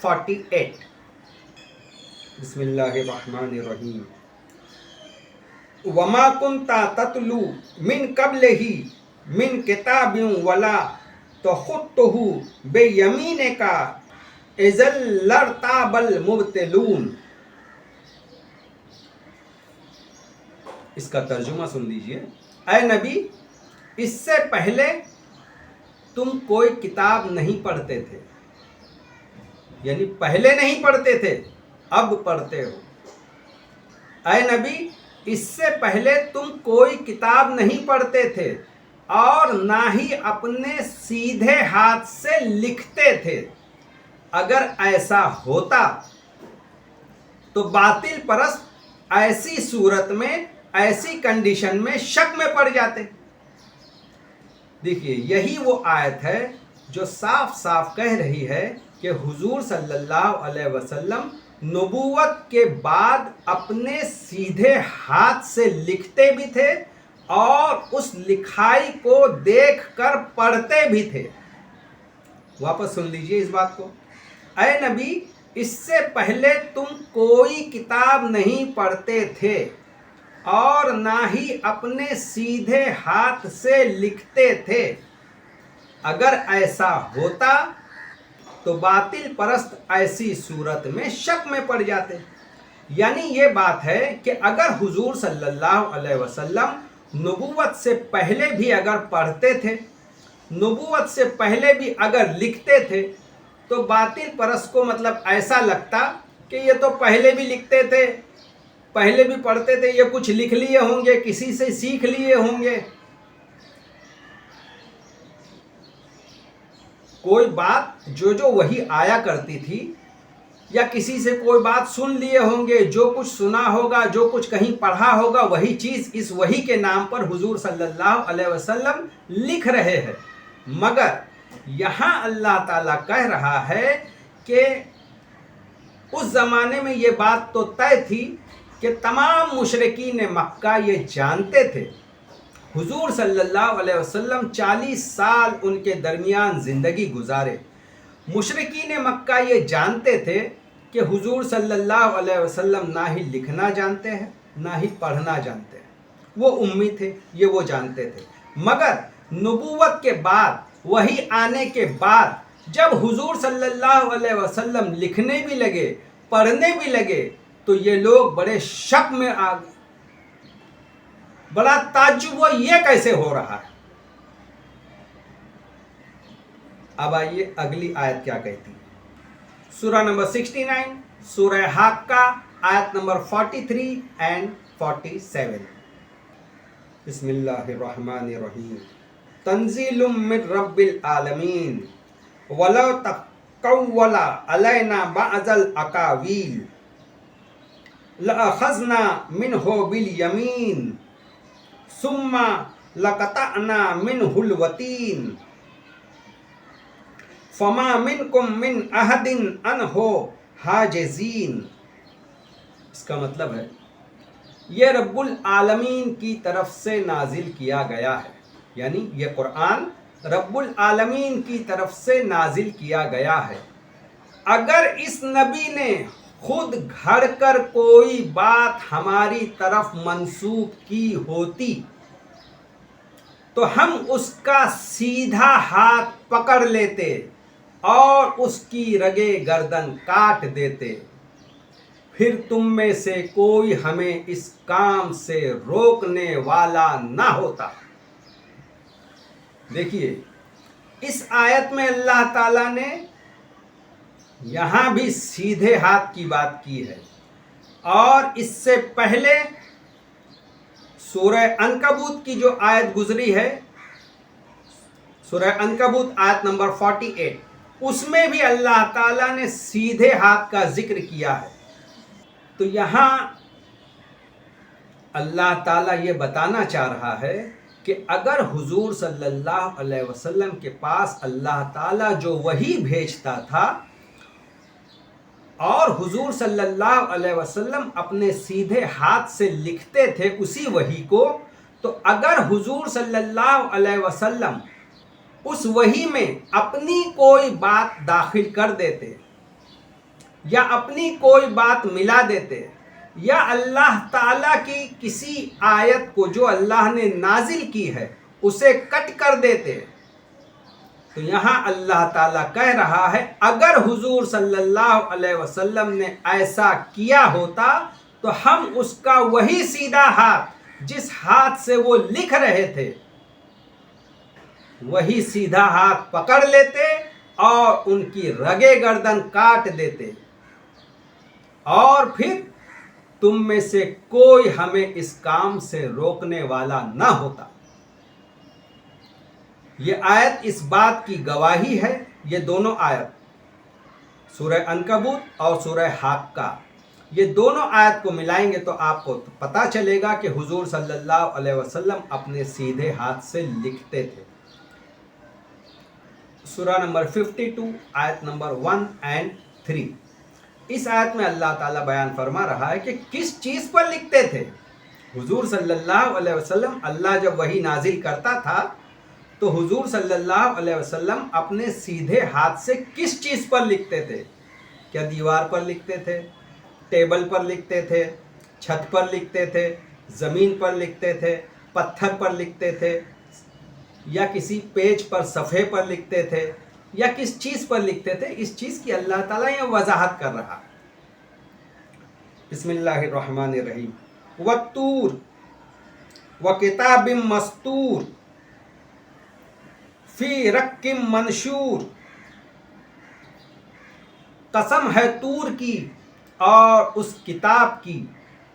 48। بسم اللہ الرحمن الرحیم وما کنتا تتلو من قبلہ من کتاب ولا تخطہ بیمینک اذا لارتاب المبطلون. اس کا ترجمہ سن لیجئے. اے نبی، اس سے پہلے تم کوئی کتاب نہیں پڑھتے تھے، یعنی پہلے نہیں پڑھتے تھے، اب پڑھتے ہو. اے نبی، اس سے پہلے تم کوئی کتاب نہیں پڑھتے تھے اور نہ ہی اپنے سیدھے ہاتھ سے لکھتے تھے. اگر ایسا ہوتا تو باطل پرست ایسی صورت میں، ایسی کنڈیشن میں شک میں پڑ جاتے. دیکھیے، یہی وہ آیت ہے جو صاف صاف کہہ رہی ہے کہ حضور صلی اللہ علیہ وسلم نبوت کے بعد اپنے سیدھے ہاتھ سے لکھتے بھی تھے اور اس لکھائی کو دیکھ کر پڑھتے بھی تھے. واپس سن لیجئے اس بات کو. اے نبی، اس سے پہلے تم کوئی کتاب نہیں پڑھتے تھے اور نہ ہی اپنے سیدھے ہاتھ سے لکھتے تھے. اگر ایسا ہوتا تو باطل پرست ایسی صورت میں شک میں پڑ جاتے. یعنی یہ بات ہے کہ اگر حضور صلی اللہ علیہ وسلم نبوت سے پہلے بھی اگر پڑھتے تھے، نبوت سے پہلے بھی اگر لکھتے تھے، تو باطل پرست کو مطلب ایسا لگتا کہ یہ تو پہلے بھی لکھتے تھے، پہلے بھی پڑھتے تھے، یہ کچھ لکھ لیے ہوں گے، کسی سے سیکھ لیے ہوں گے. کوئی بات جو وہی آیا کرتی تھی یا کسی سے کوئی بات سن لیے ہوں گے، جو کچھ سنا ہوگا، جو کچھ کہیں پڑھا ہوگا، وہی چیز اس وحی کے نام پر حضور صلی اللہ علیہ وسلم لکھ رہے ہیں. مگر یہاں اللہ تعالیٰ کہہ رہا ہے کہ اس زمانے میں یہ بات تو طے تھی کہ تمام مشرکین مکہ یہ جانتے تھے. حضور صلی اللہ علیہ وسلم 40 سال ان کے درمیان زندگی گزارے. مشرکین مکہ یہ جانتے تھے کہ حضور صلی اللہ علیہ وسلم نہ ہی لکھنا جانتے ہیں، نہ ہی پڑھنا جانتے ہیں. وہ امی تھے، یہ وہ جانتے تھے. مگر نبوت کے بعد، وہی آنے کے بعد، جب حضور صلی اللہ علیہ وسلم لکھنے بھی لگے، پڑھنے بھی لگے، تو یہ لوگ بڑے شک میں آ گئے. بڑا تعجب ہوا، یہ کیسے ہو رہا ہے. اب آئیے اگلی آیت کیا کہتی ہے. سورہ نمبر 69، سورہ حاقہ، آیت نمبر 43 and 47. بسم اللہ الرحمن الرحیم. تنزیل من رب العالمین ولو تقول علینا بعض الاقاویل لأخذنا منہ بالیمین ثم لقطعنا منہ الوتین فما منکم من احد عنہ حاجزین. اس کا مطلب ہے یہ رب العالمین کی طرف سے نازل کیا گیا ہے، یعنی یہ قرآن رب العالمین کی طرف سے نازل کیا گیا ہے. اگر اس نبی نے خود گھڑ کر کوئی بات ہماری طرف منسوب کی ہوتی تو ہم اس کا سیدھا ہاتھ پکڑ لیتے اور اس کی رگے گردن کاٹ دیتے. پھر تم میں سے کوئی ہمیں اس کام سے روکنے والا نہ ہوتا. دیکھیے، اس آیت میں اللہ تعالیٰ نے یہاں بھی سیدھے ہاتھ کی بات کی ہے، اور اس سے پہلے سورہ عنکبوت کی جو آیت گزری ہے، سورہ عنکبوت آیت نمبر 48، اس میں بھی اللہ تعالیٰ نے سیدھے ہاتھ کا ذکر کیا ہے. تو یہاں اللہ تعالیٰ یہ بتانا چاہ رہا ہے کہ اگر حضور صلی اللہ علیہ وسلم کے پاس اللہ تعالیٰ جو وحی بھیجتا تھا اور حضور صلی اللہ علیہ وسلم اپنے سیدھے ہاتھ سے لکھتے تھے اسی وحی کو، تو اگر حضور صلی اللہ علیہ وسلم اس وحی میں اپنی کوئی بات داخل کر دیتے یا اپنی کوئی بات ملا دیتے یا اللہ تعالیٰ کی کسی آیت کو جو اللہ نے نازل کی ہے اسے کٹ کر دیتے، تو یہاں اللہ تعالیٰ کہہ رہا ہے اگر حضور صلی اللہ علیہ وسلم نے ایسا کیا ہوتا تو ہم اس کا وہی سیدھا ہاتھ جس ہاتھ سے وہ لکھ رہے تھے وہی سیدھا ہاتھ پکڑ لیتے اور ان کی رگے گردن کاٹ دیتے، اور پھر تم میں سے کوئی ہمیں اس کام سے روکنے والا نہ ہوتا۔ یہ آیت اس بات کی گواہی ہے، یہ دونوں آیت سورہ عنکبوت اور سورہ حاقہ، یہ دونوں آیت کو ملائیں گے تو آپ کو پتہ چلے گا کہ حضور صلی اللہ علیہ وسلم اپنے سیدھے ہاتھ سے لکھتے تھے۔ سورہ نمبر 52 آیت نمبر 1 اور 3، اس آیت میں اللہ تعالیٰ بیان فرما رہا ہے کہ کس چیز پر لکھتے تھے حضور صلی اللہ علیہ وسلم۔ اللہ جب وحی نازل کرتا تھا تو حضور صلی اللہ علیہ وسلم اپنے سیدھے ہاتھ سے کس چیز پر لکھتے تھے؟ کیا دیوار پر لکھتے تھے، ٹیبل پر لکھتے تھے، چھت پر لکھتے تھے، زمین پر لکھتے تھے، پتھر پر لکھتے تھے، یا کسی پیج پر صفحے پر لکھتے تھے، یا کس چیز پر لکھتے تھے؟ اس چیز کی اللہ تعالیٰ یہ وضاحت کر رہا۔ بسم اللہ الرحمن الرحیم۔ والطور وکتاب مستور فی رق منشور، قسم ہے طور کی اور اس کتاب کی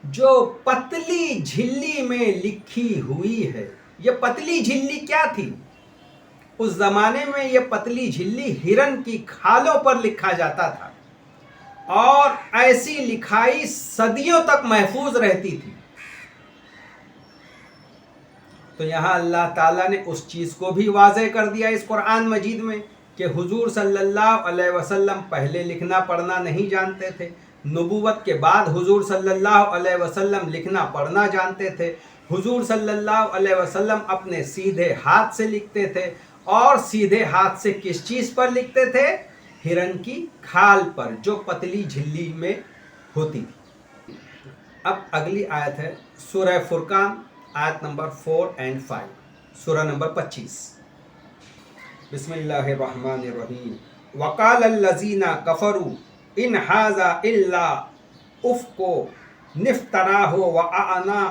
جو پتلی جھلی میں لکھی ہوئی ہے۔ یہ پتلی جھلی کیا تھی؟ اس زمانے میں یہ پتلی جھلی ہرن کی کھالوں پر لکھا جاتا تھا، اور ایسی لکھائی صدیوں تک محفوظ رہتی تھی۔ تو یہاں اللہ تعالیٰ نے اس چیز کو بھی واضح کر دیا اس قرآن مجید میں کہ حضور صلی اللہ علیہ وسلم پہلے لکھنا پڑھنا نہیں جانتے تھے، نبوت کے بعد حضور صلی اللہ علیہ وسلم لکھنا پڑھنا جانتے تھے۔ حضور صلی اللہ علیہ وسلم اپنے سیدھے ہاتھ سے لکھتے تھے، اور سیدھے ہاتھ سے کس چیز پر لکھتے تھے؟ ہرن کی کھال پر جو پتلی جھلی میں ہوتی تھی۔ اب اگلی آیت ہے سورہ فرقان آیت نمبر 4 اور 5، سورہ نمبر 25۔ بسم اللہ الرحمن الرحیم۔ وقال الذین کفروا ان ھذا الا افک نفتراہ وأعنہ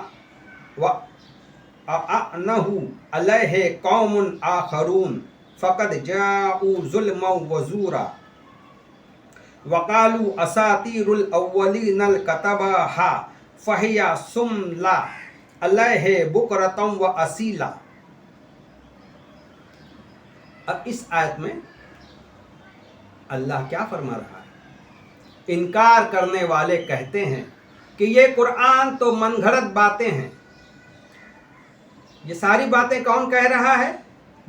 علیہ قوم آخرون فقد جاءوا ظلما وزورا وقالوا اساطیر الاولین الکتبھا فہی تملی علیہ بکرۃ وأصیلا۔ اب اس آیت میں اللہ کیا فرما رہا ہے؟ انکار کرنے والے کہتے ہیں کہ یہ قرآن تو من گھڑت باتیں ہیں۔ یہ ساری باتیں کون کہہ رہا ہے؟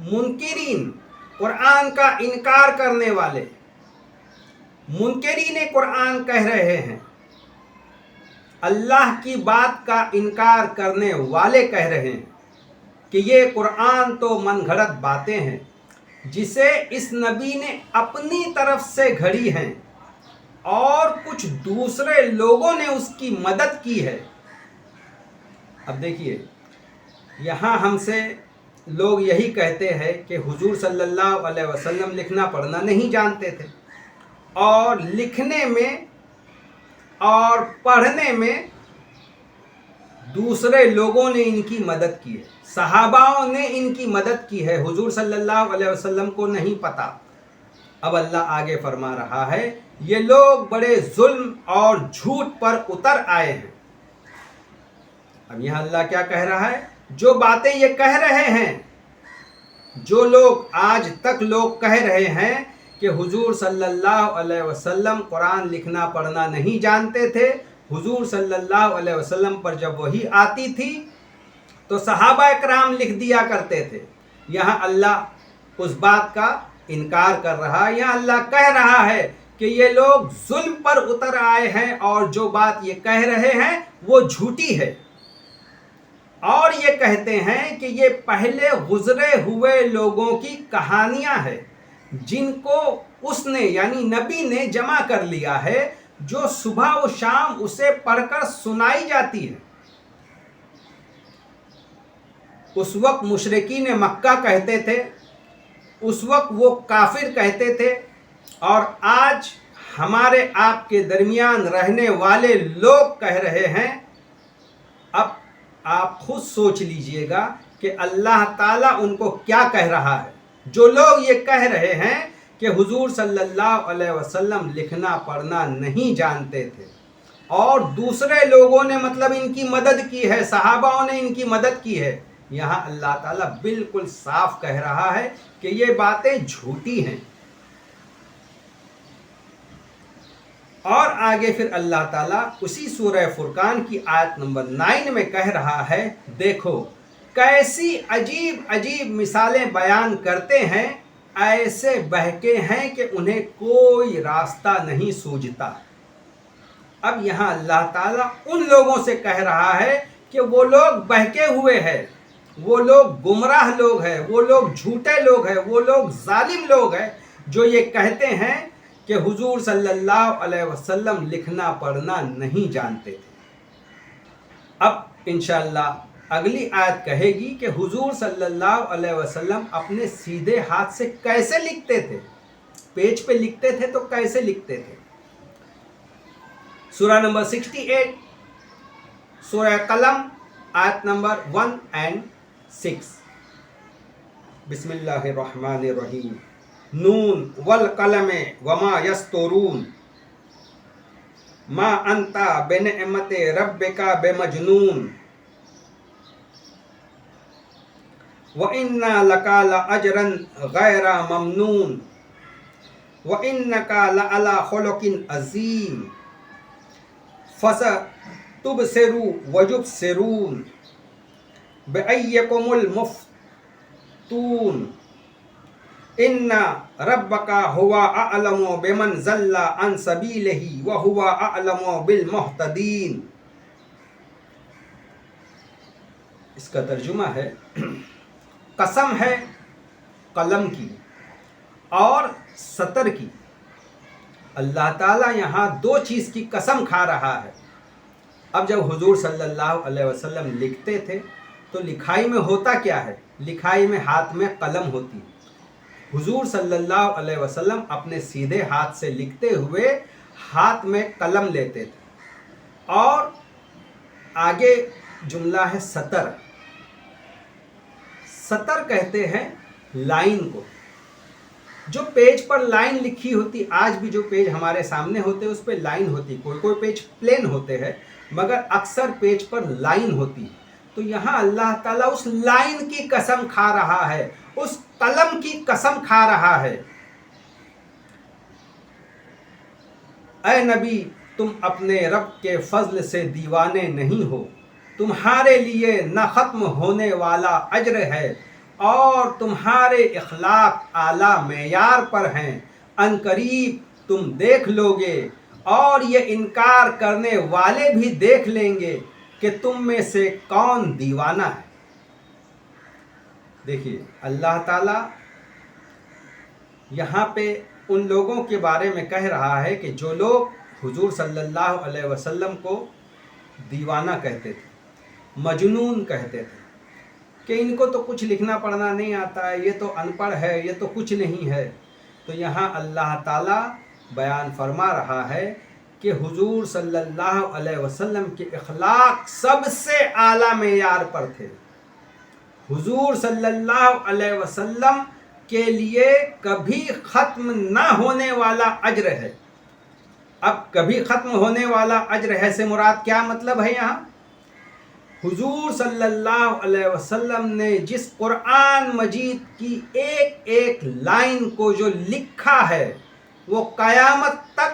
منکرین، قرآن کا انکار کرنے والے، منکرین قرآن کہہ رہے ہیں، اللہ کی بات کا انکار کرنے والے کہہ رہے ہیں کہ یہ قرآن تو من گھڑت باتیں ہیں جسے اس نبی نے اپنی طرف سے گھڑی ہیں، اور کچھ دوسرے لوگوں نے اس کی مدد کی ہے۔ اب دیکھیے، یہاں ہم سے لوگ یہی کہتے ہیں کہ حضور صلی اللہ علیہ وسلم لکھنا پڑھنا نہیں جانتے تھے، اور لکھنے میں اور پڑھنے میں دوسرے لوگوں نے ان کی مدد کی ہے، صحاباؤں نے ان کی مدد کی ہے، حضور صلی اللہ علیہ وسلم کو نہیں پتہ۔ اب اللہ آگے فرما رہا ہے یہ لوگ بڑے ظلم اور جھوٹ پر اتر آئے ہیں۔ اب یہاں اللہ کیا کہہ رہا ہے؟ جو باتیں یہ کہہ رہے ہیں، جو لوگ آج تک لوگ کہہ رہے ہیں کہ حضور صلی اللہ علیہ وسلم قرآن لکھنا پڑھنا نہیں جانتے تھے، حضور صلی اللہ علیہ وسلم پر جب وحی آتی تھی تو صحابہ اکرام لکھ دیا کرتے تھے۔ یہاں اللہ اس بات کا انکار کر رہا ہے، یہاں اللہ کہہ رہا ہے کہ یہ لوگ ظلم پر اتر آئے ہیں، اور جو بات یہ کہہ رہے ہیں وہ جھوٹی ہے، اور یہ کہتے ہیں کہ یہ پہلے گزرے ہوئے لوگوں کی کہانیاں ہیں جن کو اس نے یعنی نبی نے جمع کر لیا ہے، جو صبح و شام اسے پڑھ کر سنائی جاتی ہے۔ اس وقت مشرکین مکہ کہتے تھے، اس وقت وہ کافر کہتے تھے، اور آج ہمارے آپ کے درمیان رہنے والے لوگ کہہ رہے ہیں۔ اب آپ خود سوچ لیجئے گا کہ اللہ تعالیٰ ان کو کیا کہہ رہا ہے۔ جو لوگ یہ کہہ رہے ہیں کہ حضور صلی اللہ علیہ وسلم لکھنا پڑھنا نہیں جانتے تھے، اور دوسرے لوگوں نے مطلب ان کی مدد کی ہے، صحابہ نے ان کی مدد کی ہے، یہاں اللہ تعالیٰ بالکل صاف کہہ رہا ہے کہ یہ باتیں جھوٹی ہیں۔ اور آگے پھر اللہ تعالیٰ اسی سورہ فرقان کی آیت نمبر 9 میں کہہ رہا ہے، دیکھو کیسی عجیب عجیب مثالیں بیان کرتے ہیں، ایسے بہکے ہیں کہ انہیں کوئی راستہ نہیں سوجھتا۔ اب یہاں اللہ تعالیٰ ان لوگوں سے کہہ رہا ہے کہ وہ لوگ بہکے ہوئے ہیں، وہ لوگ گمراہ لوگ ہیں، وہ لوگ جھوٹے لوگ ہیں، وہ لوگ ظالم لوگ ہیں جو یہ کہتے ہیں کہ حضور صلی اللہ علیہ وسلم لکھنا پڑھنا نہیں جانتے تھے۔ اب انشاءاللہ اگلی آیت کہے گی کہ حضور صلی اللہ علیہ وسلم اپنے سیدھے ہاتھ سے کیسے لکھتے تھے، پیج پہ لکھتے تھے تو کیسے لکھتے تھے۔ سورہ نمبر 68، سورہ قلم، آیت نمبر 1 and 6۔ بسم اللہ الرحمن الرحیم۔ نون والقلم وما یسطرون ما انت بنعمت ربک بمجنون وَإِنَّا لَكَ لَأَجْرًا غَيْرَ مَمْنُونٍ وَإِنَّكَ لَعَلَى خُلُقٍ عَظِيمٍ فَسَتُبْصِرُ وَيُبْصِرُونَ بِأَيِّكُمُ الْمَفْتُونُ إِنَّ رَبَّكَ هُوَ أَعْلَمُ بِمَنْ ضَلَّ عَنْ سَبِيلِهِ وَهُوَ أَعْلَمُ بِالْمُهْتَدِينَ۔ اس کا ترجمہ ہے، قسم ہے قلم کی اور سطر کی۔ اللہ تعالیٰ یہاں دو چیز کی قسم کھا رہا ہے۔ اب جب حضور صلی اللہ علیہ وسلم لکھتے تھے تو لکھائی میں ہوتا کیا ہے؟ لکھائی میں ہاتھ میں قلم ہوتی ہے۔ حضور صلی اللہ علیہ وسلم اپنے سیدھے ہاتھ سے لکھتے ہوئے ہاتھ میں قلم لیتے تھے، اور آگے جملہ ہے سطر۔ سطر کہتے ہیں لائن کو، جو پیج پر لائن لکھی ہوتی۔ آج بھی جو پیج ہمارے سامنے ہوتے اس پہ لائن ہوتی، کوئی کوئی پیج پلین ہوتے ہیں مگر اکثر پیج پر لائن ہوتی۔ تو یہاں اللہ تعالیٰ اس لائن کی قسم کھا رہا ہے، اس قلم کی قسم کھا رہا ہے۔ اے نبی، تم اپنے رب کے فضل سے دیوانے نہیں ہو، تمہارے لیے نہ ختم ہونے والا اجر ہے، اور تمہارے اخلاق اعلیٰ معیار پر ہیں۔ ان قریب تم دیکھ لو گے، اور یہ انکار کرنے والے بھی دیکھ لیں گے کہ تم میں سے کون دیوانہ ہے۔ دیکھیے اللہ تعالیٰ یہاں پہ ان لوگوں کے بارے میں کہہ رہا ہے کہ جو لوگ حضور صلی اللہ علیہ وسلم کو دیوانہ کہتے تھے، مجنون کہتے تھے، کہ ان کو تو کچھ لکھنا پڑھنا نہیں آتا ہے، یہ تو ان پڑھ ہے، یہ تو کچھ نہیں ہے۔ تو یہاں اللہ تعالیٰ بیان فرما رہا ہے کہ حضور صلی اللہ علیہ وسلم کے اخلاق سب سے اعلیٰ معیار پر تھے۔ حضور صلی اللہ علیہ وسلم کے لیے کبھی ختم نہ ہونے والا اجر ہے۔ اب کبھی ختم ہونے والا اجر ہے سے مراد کیا مطلب ہے؟ یہاں حضور صلی اللہ علیہ وسلم نے جس قرآن مجید کی ایک ایک لائن کو جو لکھا ہے وہ قیامت تک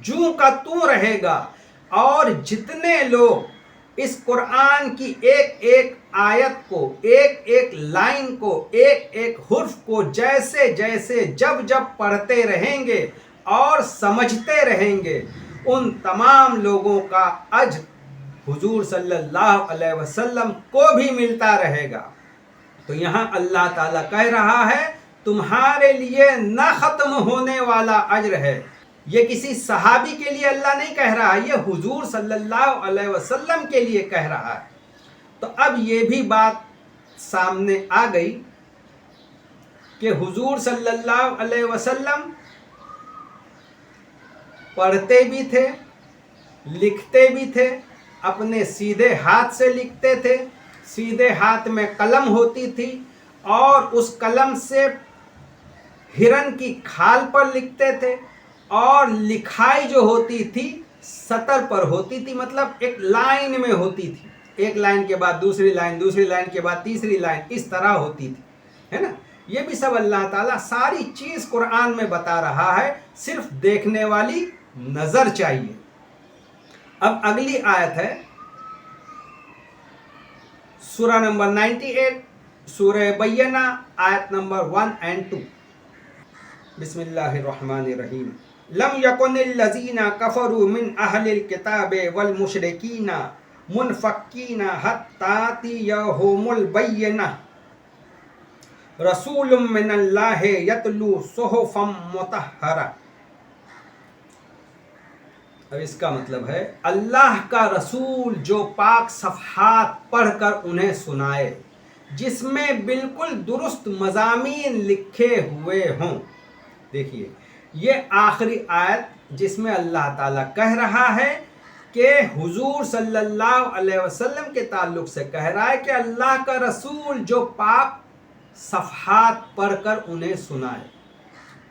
جوں کا توں رہے گا، اور جتنے لوگ اس قرآن کی ایک ایک آیت کو، ایک ایک لائن کو، ایک ایک حرف کو جیسے جیسے جب جب پڑھتے رہیں گے اور سمجھتے رہیں گے، ان تمام لوگوں کا اجر حضور صلی اللہ علیہ وسلم کو بھی ملتا رہے گا۔ تو یہاں اللہ تعالیٰ کہہ رہا ہے تمہارے لیے نہ ختم ہونے والا اجر ہے۔ یہ کسی صحابی کے لیے اللہ نہیں کہہ رہا، یہ حضور صلی اللہ علیہ وسلم کے لیے کہہ رہا ہے۔ تو اب یہ بھی بات سامنے آ گئی کہ حضور صلی اللہ علیہ وسلم پڑھتے بھی تھے، لکھتے بھی تھے، اپنے سیدھے ہاتھ سے لکھتے تھے، سیدھے ہاتھ میں قلم ہوتی تھی اور اس قلم سے ہرن کی کھال پر لکھتے تھے، اور لکھائی جو ہوتی تھی سطر پر ہوتی تھی، مطلب ایک لائن میں ہوتی تھی، ایک لائن کے بعد دوسری لائن، دوسری لائن کے بعد تیسری لائن، اس طرح ہوتی تھی، ہے نا۔ یہ بھی سب اللہ تعالیٰ ساری چیز قرآن میں بتا رہا ہے، صرف دیکھنے والی نظر چاہیے۔ اب اگلی آیت ہے سورہ نمبر 98، سورہ بینہ، آیت نمبر 1 اور 2۔ بسم اللہ الرحمن الرحیم۔ لم یکن الذین کفروا من اہل الکتاب والمشرکین منفکین حتی تأتیہم البینہ رسول من اللہ یتلو صحفا مطہرہ۔ اب اس کا مطلب ہے اللہ کا رسول جو پاک صفحات پڑھ کر انہیں سنائے جس میں بالکل درست مضامین لکھے ہوئے ہوں۔ دیکھیے یہ آخری آیت جس میں اللہ تعالیٰ کہہ رہا ہے کہ حضور صلی اللہ علیہ وسلم کے تعلق سے کہہ رہا ہے کہ اللہ کا رسول جو پاک صفحات پڑھ کر انہیں سنائے۔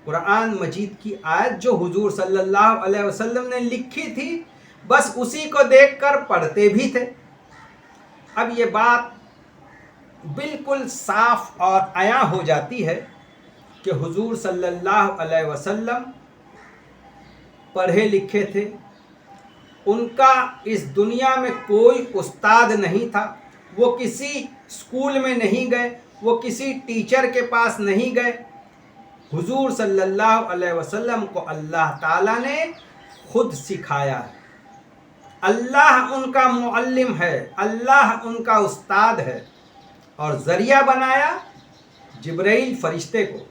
قرآن مجید کی آیت جو حضور صلی اللہ علیہ وسلم نے لکھی تھی، بس اسی کو دیکھ کر پڑھتے بھی تھے۔ اب یہ بات بالکل صاف اور عیاں ہو جاتی ہے کہ حضور صلی اللہ علیہ وسلم پڑھے لکھے تھے، ان کا اس دنیا میں کوئی استاد نہیں تھا، وہ کسی اسکول میں نہیں گئے، وہ کسی ٹیچر کے پاس نہیں گئے۔ حضور صلی اللہ علیہ وسلم کو اللہ تعالیٰ نے خود سکھایا ہے، اللہ ان کا معلم ہے، اللہ ان کا استاد ہے، اور ذریعہ بنایا جبرائیل فرشتے کو۔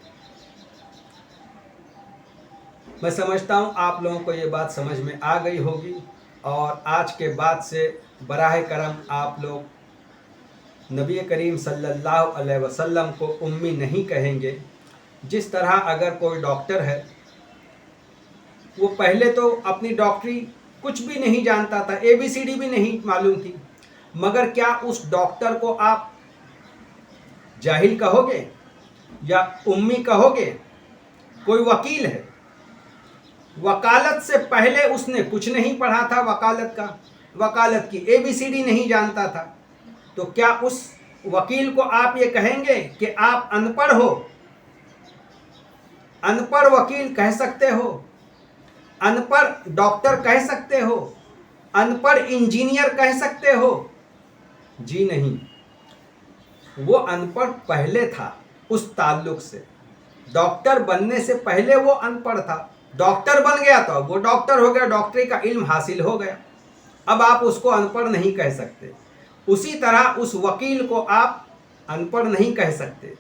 میں سمجھتا ہوں آپ لوگوں کو یہ بات سمجھ میں آ گئی ہوگی، اور آج کے بعد سے براہ کرم آپ لوگ نبی کریم صلی اللہ علیہ وسلم کو امی نہیں کہیں گے۔ جس طرح اگر کوئی ڈاکٹر ہے، وہ پہلے تو اپنی ڈاکٹری کچھ بھی نہیں جانتا تھا، ABCD بھی نہیں معلوم تھی، مگر کیا اس ڈاکٹر کو آپ جاہل کہو گے یا امی کہو گے؟ کوئی وکیل ہے، وکالت سے پہلے اس نے کچھ نہیں پڑھا تھا، وکالت کی ABCD نہیں جانتا تھا، تو کیا اس وکیل کو آپ یہ کہیں گے کہ آپ ان پڑھ ہو؟ ان پڑھ وکیل کہہ سکتے ہو، ان پڑھ ڈاکٹر کہہ سکتے ہو، ان پڑھ انجینئر کہہ سکتے ہو؟ جی نہیں، وہ ان پڑھ پہلے تھا اس تعلق سے، ڈاکٹر بننے سے پہلے وہ ان پڑھ تھا، ڈاکٹر بن گیا تو وہ ڈاکٹر ہو گیا، ڈاکٹری کا علم حاصل ہو گیا، اب آپ اس کو ان پڑھ نہیں کہہ سکتے۔ اسی طرح اس وکیل کو آپ ان پڑھ نہیں کہہ سکتے،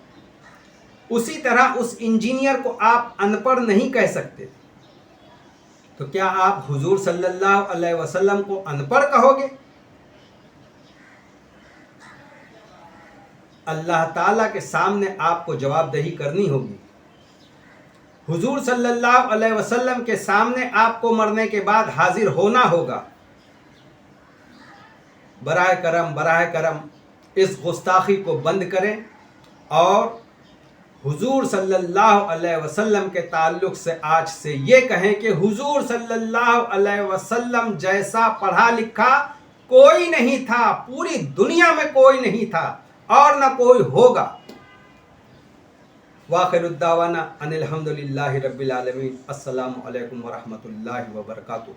اسی طرح اس انجینئر کو آپ ان پڑھ نہیں کہہ سکتے، تو کیا آپ حضور صلی اللہ علیہ وسلم کو ان پڑھ کہو گے؟ اللہ تعالیٰ کے سامنے آپ کو جواب دہی کرنی ہوگی۔ حضور صلی اللہ علیہ وسلم کے سامنے آپ کو مرنے کے بعد حاضر ہونا ہوگا۔ براہ کرم اس گستاخی کو بند کریں، اور حضور صلی اللہ علیہ وسلم کے تعلق سے آج سے یہ کہیں کہ حضور صلی اللہ علیہ وسلم جیسا پڑھا لکھا کوئی نہیں تھا، پوری دنیا میں کوئی نہیں تھا اور نہ کوئی ہوگا۔ وآخر الدعوانا ان الحمد للہ رب العالمین۔ السلام علیکم ورحمۃ اللہ وبرکاتہ۔